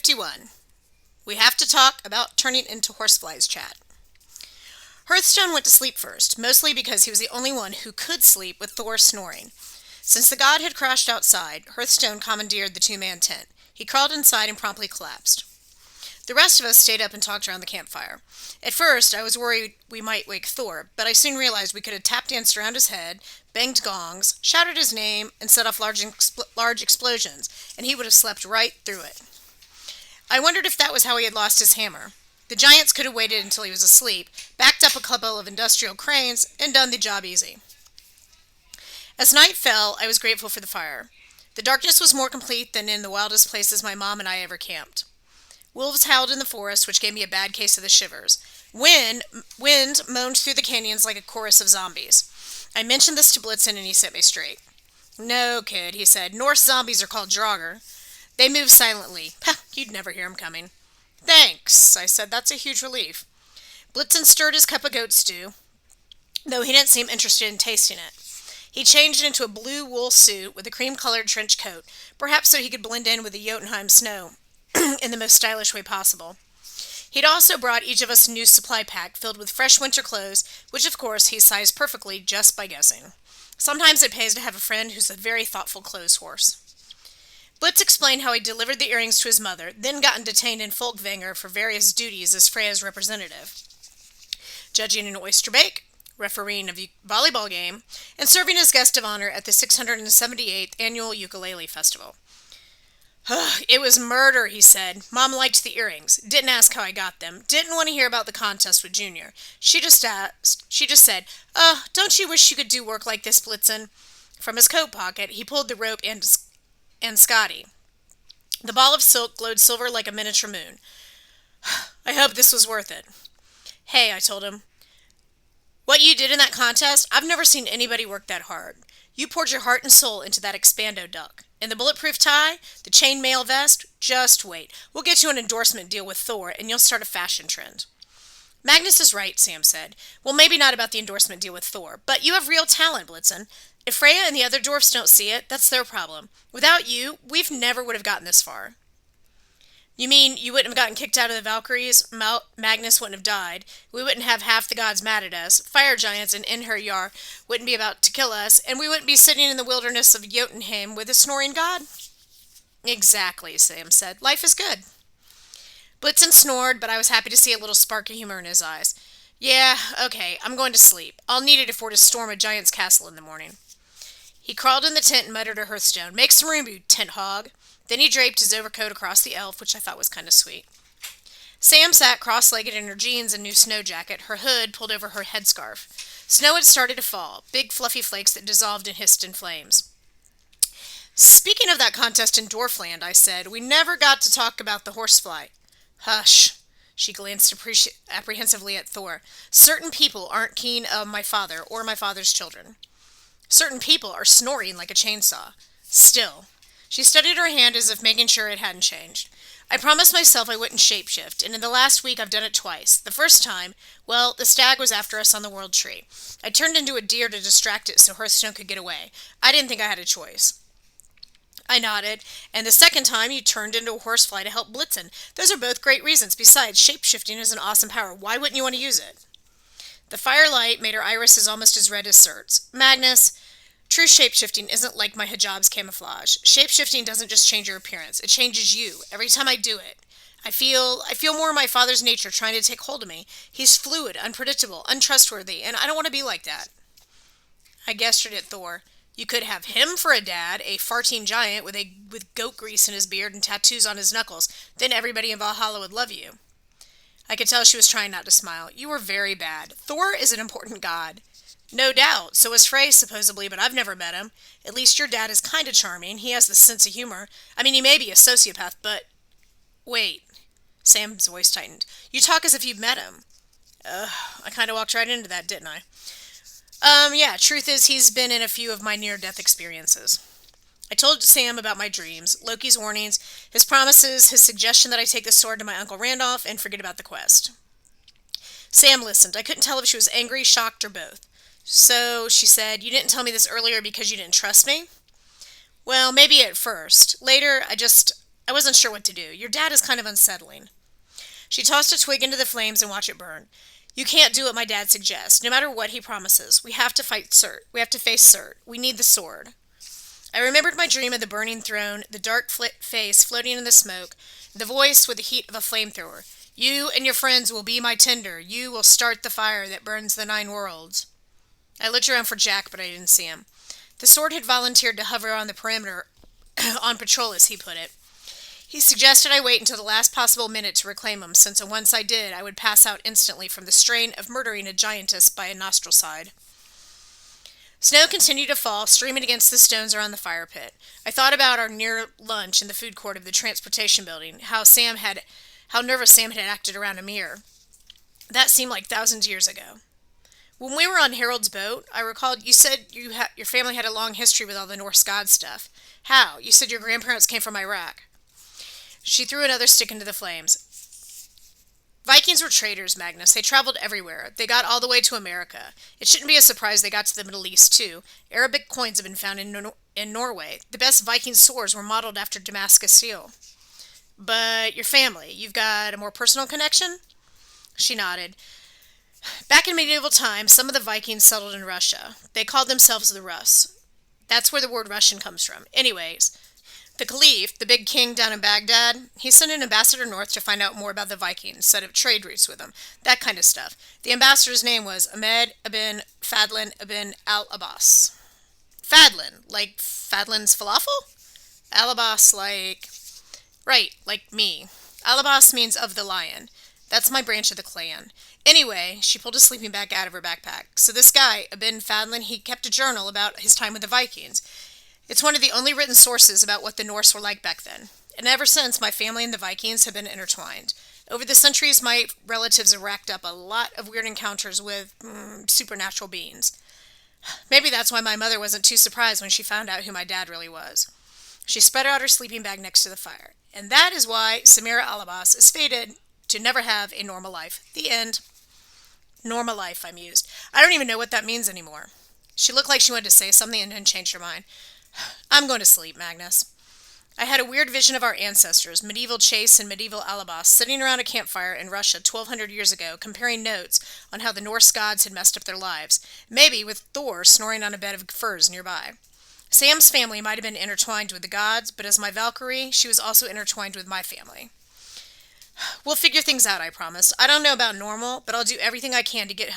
51. We have to talk about turning into horseflies chat. Hearthstone went to sleep first, mostly because he was the only one who could sleep with Thor snoring. Since the god had crashed outside, Hearthstone commandeered the two-man tent. He crawled inside and promptly collapsed. The rest of us stayed up and talked around the campfire. At first, I was worried we might wake Thor, but I soon realized we could have tap danced around his head, banged gongs, shouted his name, and set off large explosions, and he would have slept right through it. I wondered if that was how he had lost his hammer. The giants could have waited until he was asleep, backed up a couple of industrial cranes, and done the job easy. As night fell, I was grateful for the fire. The darkness was more complete than in the wildest places my mom and I ever camped. Wolves howled in the forest, which gave me a bad case of the shivers. Wind moaned through the canyons like a chorus of zombies. I mentioned this to Blitzen and he set me straight. "No, kid," he said. "Norse zombies are called Draugr. They move silently. You'd never hear 'em coming." "Thanks," I said. "That's a huge relief." Blitzen stirred his cup of goat stew, though he didn't seem interested in tasting it. He changed into a blue wool suit with a cream-colored trench coat, perhaps so he could blend in with the Jotunheim snow in the most stylish way possible. He'd also brought each of us a new supply pack filled with fresh winter clothes, which of course he sized perfectly just by guessing. Sometimes it pays to have a friend who's a very thoughtful clothes horse. Blitz explained how he delivered the earrings to his mother, then gotten detained in Folkvanger for various duties as Freya's representative. Judging an oyster bake, refereeing a volleyball game, and serving as guest of honor at the 678th Annual Ukulele Festival. "It was murder," he said. "Mom liked the earrings. Didn't ask how I got them. Didn't want to hear about the contest with Junior. She just said, 'Don't you wish you could do work like this, Blitzen?' From his coat pocket, he pulled the rope and Scotty. The ball of silk glowed silver like a miniature moon. I hope this was worth it." "Hey," I told him. "What you did in that contest, I've never seen anybody work that hard. You poured your heart and soul into that Expando duck. And the bulletproof tie, the chainmail vest, just wait. We'll get you an endorsement deal with Thor, and you'll start a fashion trend." "Magnus is right," Sam said. "Well, maybe not about the endorsement deal with Thor, but you have real talent, Blitzen. If Freya and the other dwarfs don't see it, that's their problem. Without you, we've never would have gotten this far." "You mean you wouldn't have gotten kicked out of the Valkyries? Magnus wouldn't have died. We wouldn't have half the gods mad at us. Fire giants and Einherjar wouldn't be about to kill us, and we wouldn't be sitting in the wilderness of Jotunheim with a snoring god?" "Exactly," Sam said. "Life is good." Blitzen snored, but I was happy to see a little spark of humor in his eyes. "Yeah, okay, I'm going to sleep. I'll need it if we're to storm a giant's castle in the morning." He crawled in the tent and muttered to Hearthstone, "Make some room, you tent hog." Then he draped his overcoat across the elf, which I thought was kind of sweet. Sam sat cross-legged in her jeans and new snow jacket, her hood pulled over her headscarf. Snow had started to fall, big fluffy flakes that dissolved and hissed in flames. "Speaking of that contest in Dwarfland," I said, "we never got to talk about the horsefly." "Hush." She glanced apprehensively at Thor. "Certain people aren't keen of my father or my father's children. Certain people are snoring like a chainsaw. Still." She studied her hand as if making sure it hadn't changed. "I promised myself I wouldn't shapeshift, and in the last week I've done it twice. The first time, well, the stag was after us on the world tree. I turned into a deer to distract it so Hearthstone could get away. I didn't think I had a choice." I nodded. "And the second time you turned into a horsefly to help Blitzen. Those are both great reasons. Besides, shapeshifting is an awesome power. Why wouldn't you want to use it?" The firelight made her irises almost as red as Surt's. "Magnus, true shapeshifting isn't like my hijab's camouflage. Shapeshifting doesn't just change your appearance. It changes you. Every time I do it. I feel more of my father's nature trying to take hold of me. He's fluid, unpredictable, untrustworthy, and I don't want to be like that." I gestured at Thor. "You could have him for a dad, a farting giant with goat grease in his beard and tattoos on his knuckles. Then everybody in Valhalla would love you." I could tell she was trying not to smile. "You were very bad. Thor is an important god." "No doubt. So is Frey, supposedly, but I've never met him. At least your dad is kind of charming. He has the sense of humor. I mean, he may be a sociopath, but..." "Wait." Sam's voice tightened. "You talk as if you've met him." I kind of walked right into that, didn't I? Yeah, truth is he's been in a few of my near-death experiences." I told Sam about my dreams, Loki's warnings, his promises, his suggestion that I take the sword to my Uncle Randolph and forget about the quest. Sam listened. I couldn't tell if she was angry, shocked, or both. "So," she said, "you didn't tell me this earlier because you didn't trust me?" "Well, maybe at first. Later, I wasn't sure what to do. Your dad is kind of unsettling. She tossed a twig into the flames and watched it burn. You can't do what my dad suggests, no matter what he promises. We have to fight Cert. We have to face Cert. We need the sword. I remembered my dream of the burning throne, the dark face floating in the smoke, the voice with the heat of a flamethrower. You and your friends will be my tinder. You will start the fire that burns the 9 worlds. I looked around for Jack, but I didn't see him. The sword had volunteered to hover on the perimeter on patrol, as he put it. He suggested I wait until the last possible minute to reclaim him, since once I did, I would pass out instantly from the strain of murdering a giantess by a nostril side. Snow continued to fall, streaming against the stones around the fire pit. I thought about our near lunch in the food court of the transportation building, how nervous Sam had acted around Amir. That seemed like thousands of years ago. When we were on Harold's boat, I recalled you said your family had a long history with all the Norse god stuff. How? You said your grandparents came from Iraq. She threw another stick into the flames. Vikings were traders, Magnus. They traveled everywhere. They got all the way to America. It shouldn't be a surprise they got to the Middle East, too. Arabic coins have been found in Norway. The best Viking swords were modeled after Damascus steel. But your family, you've got a more personal connection? She nodded. Back in medieval times, some of the Vikings settled in Russia. They called themselves the Rus. That's where the word Russian comes from. Anyways, the Caliph, the big king down in Baghdad, he sent an ambassador north to find out more about the Vikings, set up trade routes with them, that kind of stuff. The ambassador's name was Ahmed ibn Fadlan ibn al-Abbas. Fadlan, like Fadlan's falafel? Al-Abbas, like... Right, like me. Al-Abbas means of the lion. That's my branch of the clan. Anyway, she pulled a sleeping bag out of her backpack. So this guy, Ibn Fadlan, he kept a journal about his time with the Vikings. It's one of the only written sources about what the Norse were like back then. And ever since, my family and the Vikings have been intertwined. Over the centuries, my relatives have racked up a lot of weird encounters with supernatural beings. Maybe that's why my mother wasn't too surprised when she found out who my dad really was. She spread out her sleeping bag next to the fire. And that is why Samira Al-Abbas is fated to never have a normal life. The end. Normal life, I mused. I don't even know what that means anymore. She looked like she wanted to say something and then changed her mind. I'm going to sleep, Magnus. I had a weird vision of our ancestors, medieval Chase and medieval Alabas, sitting around a campfire in Russia 1,200 years ago, comparing notes on how the Norse gods had messed up their lives, maybe with Thor snoring on a bed of furs nearby. Sam's family might have been intertwined with the gods, but as my Valkyrie, she was also intertwined with my family. We'll figure things out, I promise. I don't know about normal, but I'll do everything I can to get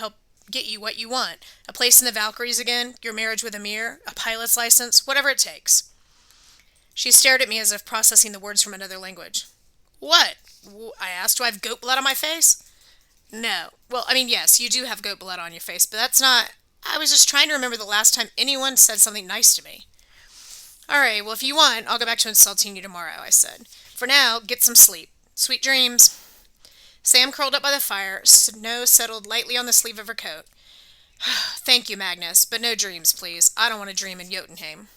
you what you want. A place in the Valkyries again, your marriage with Amir, a pilot's license, whatever it takes. She stared at me as if processing the words from another language. What? I asked. Do I have goat blood on my face? No. Well, I mean, yes, you do have goat blood on your face, but that's not... I was just trying to remember the last time anyone said something nice to me. All right, well, if you want, I'll go back to insulting you tomorrow, I said. For now, get some sleep. Sweet dreams. Sam curled up by the fire. Snow settled lightly on the sleeve of her coat. Thank you, Magnus, but no dreams, please. I don't want to dream in Jotunheim.